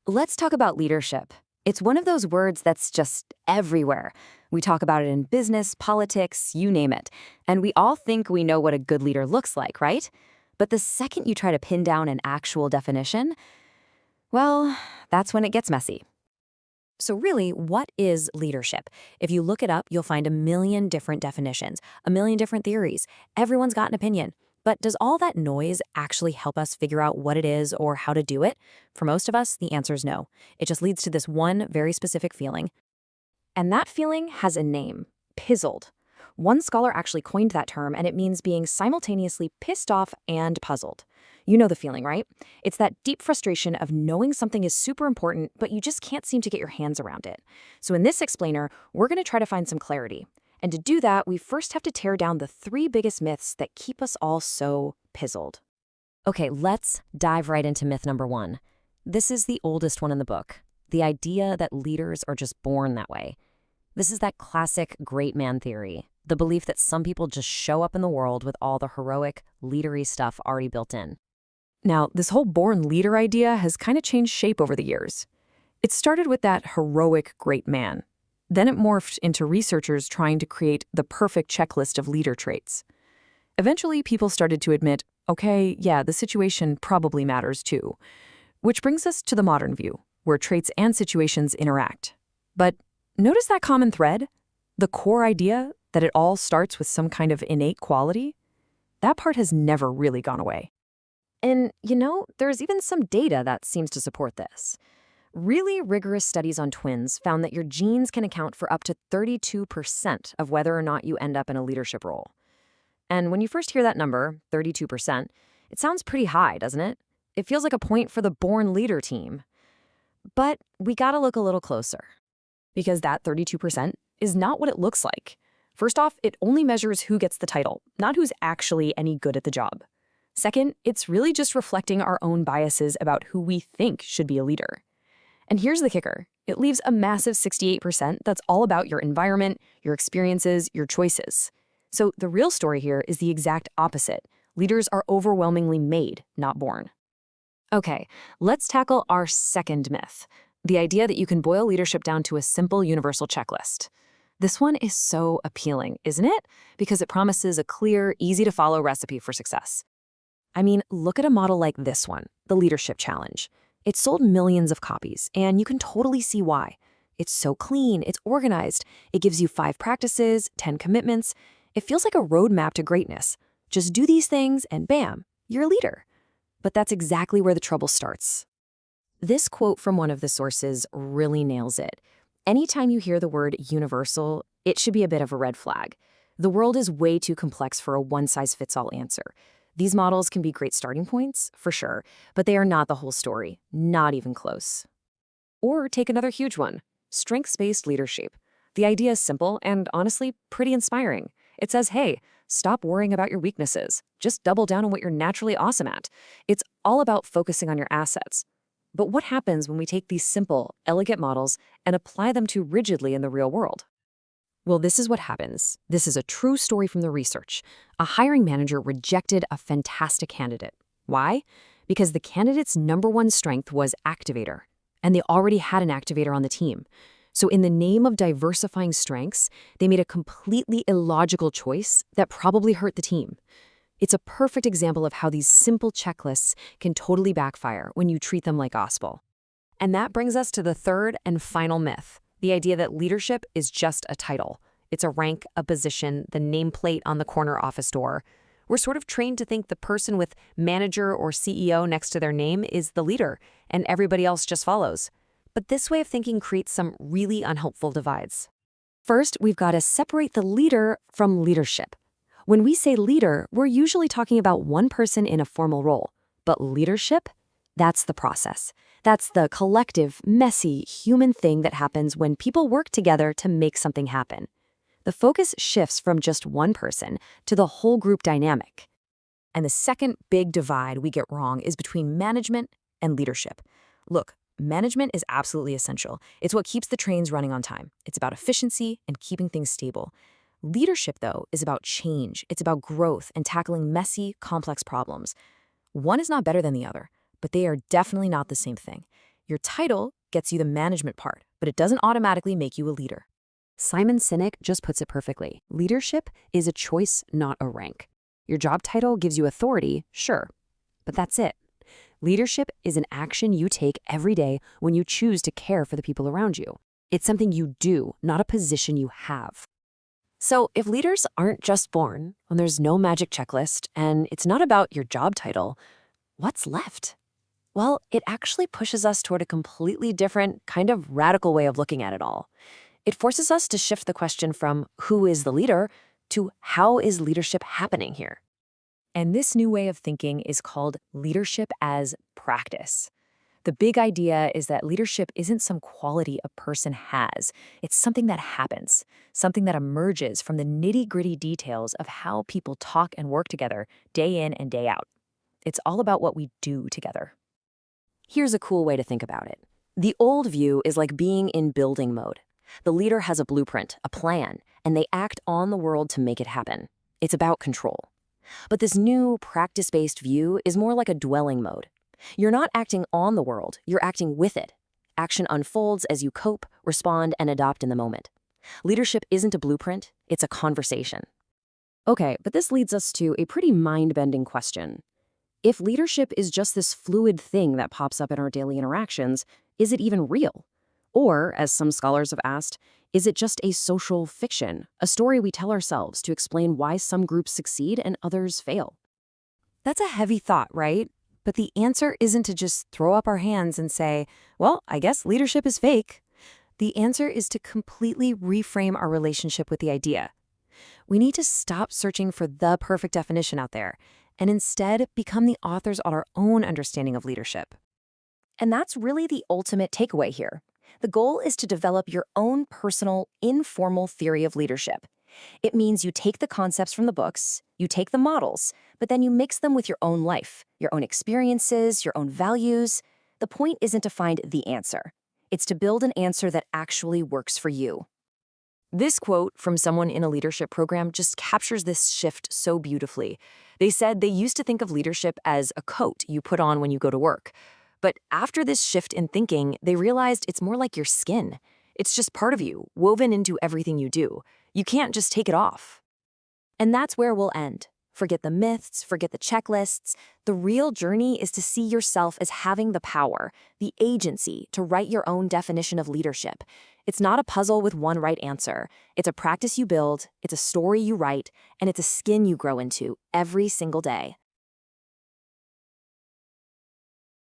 Let's talk about leadership. It's one of those words that's just everywhere. We talk about it in business, politics, you name it. And we all think we know what a good leader looks like, right? But the second you try to pin down an actual definition, well, that's when it gets messy. So really, what is leadership? If you look it up, you'll find a million different definitions, a million different theories. Everyone's got an opinion. But does all that noise actually help us figure out what it is or how to do it? For most of us, the answer is no. It just leads to this one very specific feeling. And that feeling has a name: pizzled. One scholar actually coined that term, and it means being simultaneously pissed off and puzzled. You know the feeling, right? It's that deep frustration of knowing something is super important, but you just can't seem to get your hands around it. So in this explainer, we're going to try to find some clarity. And to do that, we first have to tear down the three biggest myths that keep us all so pizzled. Okay, let's dive right into myth number one. This is the oldest one in the book. The idea that leaders are just born that way. This is that classic great man theory, the belief that some people just show up in the world with all the heroic, leadery stuff already built in. Now, this whole born leader idea has kind of changed shape over the years. It started with that heroic great man. Then it morphed into researchers trying to create the perfect checklist of leader traits. Eventually, people started to admit, okay, yeah, the situation probably matters too. Which brings us to the modern view, where traits and situations interact. But notice that common thread? The core idea that it all starts with some kind of innate quality? That part has never really gone away. And, there's even some data that seems to support this. Really rigorous studies on twins found that your genes can account for up to 32% of whether or not you end up in a leadership role. And when you first hear that number, 32%, it sounds pretty high, doesn't it? It feels like a point for the born leader team. But we gotta look a little closer. Because that 32% is not what it looks like. First off, it only measures who gets the title, not who's actually any good at the job. Second, it's really just reflecting our own biases about who we think should be a leader. And here's the kicker. It leaves a massive 68% that's all about your environment, your experiences, your choices. So the real story here is the exact opposite. Leaders are overwhelmingly made, not born. Okay, let's tackle our second myth, the idea that you can boil leadership down to a simple universal checklist. This one is so appealing, isn't it? Because it promises a clear, easy-to-follow recipe for success. I mean, look at a model like this one, the Leadership Challenge. It sold millions of copies, and you can totally see why. It's so clean, it's organized, it gives you 5 practices, 10 commitments. It feels like a roadmap to greatness. Just do these things, and bam, you're a leader. But that's exactly where the trouble starts. This quote from one of the sources really nails it. Anytime you hear the word universal, it should be a bit of a red flag. The world is way too complex for a one-size-fits-all answer. These models can be great starting points, for sure, but they are not the whole story, not even close. Or take another huge one, strengths-based leadership. The idea is simple and honestly pretty inspiring. It says, hey, stop worrying about your weaknesses. Just double down on what you're naturally awesome at. It's all about focusing on your assets. But what happens when we take these simple, elegant models and apply them too rigidly in the real world? Well, this is what happens. This is a true story from the research. A hiring manager rejected a fantastic candidate. Why? Because the candidate's number one strength was activator, and they already had an activator on the team. So in the name of diversifying strengths, they made a completely illogical choice that probably hurt the team. It's a perfect example of how these simple checklists can totally backfire when you treat them like gospel. And that brings us to the third and final myth. The idea that leadership is just a title. It's a rank, a position, the nameplate on the corner office door. We're sort of trained to think the person with manager or CEO next to their name is the leader, and everybody else just follows. But this way of thinking creates some really unhelpful divides. First, we've got to separate the leader from leadership. When we say leader, we're usually talking about one person in a formal role. But leadership? That's the process. That's the collective, messy, human thing that happens when people work together to make something happen. The focus shifts from just one person to the whole group dynamic. And the second big divide we get wrong is between management and leadership. Look, management is absolutely essential. It's what keeps the trains running on time. It's about efficiency and keeping things stable. Leadership, though, is about change. It's about growth and tackling messy, complex problems. One is not better than the other, but they are definitely not the same thing. Your title gets you the management part, but it doesn't automatically make you a leader. Simon Sinek just puts it perfectly. Leadership is a choice, not a rank. Your job title gives you authority, sure, but that's it. Leadership is an action you take every day when you choose to care for the people around you. It's something you do, not a position you have. So if leaders aren't just born, when there's no magic checklist, and it's not about your job title, what's left? Well, it actually pushes us toward a completely different, kind of radical way of looking at it all. It forces us to shift the question from who is the leader to how is leadership happening here? And this new way of thinking is called leadership as practice. The big idea is that leadership isn't some quality a person has. It's something that happens, something that emerges from the nitty-gritty details of how people talk and work together day in and day out. It's all about what we do together. Here's a cool way to think about it. The old view is like being in building mode. The leader has a blueprint, a plan, and they act on the world to make it happen. It's about control. But this new practice-based view is more like a dwelling mode. You're not acting on the world, you're acting with it. Action unfolds as you cope, respond, and adopt in the moment. Leadership isn't a blueprint, it's a conversation. Okay, but this leads us to a pretty mind-bending question. If leadership is just this fluid thing that pops up in our daily interactions, is it even real? Or, as some scholars have asked, is it just a social fiction, a story we tell ourselves to explain why some groups succeed and others fail? That's a heavy thought, right? But the answer isn't to just throw up our hands and say, well, I guess leadership is fake. The answer is to completely reframe our relationship with the idea. We need to stop searching for the perfect definition out there and instead become the authors on our own understanding of leadership. And that's really the ultimate takeaway here. The goal is to develop your own personal, informal theory of leadership. It means you take the concepts from the books, you take the models, but then you mix them with your own life, your own experiences, your own values. The point isn't to find the answer. It's to build an answer that actually works for you. This quote from someone in a leadership program just captures this shift so beautifully. They said they used to think of leadership as a coat you put on when you go to work. But after this shift in thinking, they realized it's more like your skin. It's just part of you, woven into everything you do. You can't just take it off. And that's where we'll end. Forget the myths, forget the checklists. The real journey is to see yourself as having the power, the agency to write your own definition of leadership. It's not a puzzle with one right answer. It's a practice you build, it's a story you write, and it's a skin you grow into every single day.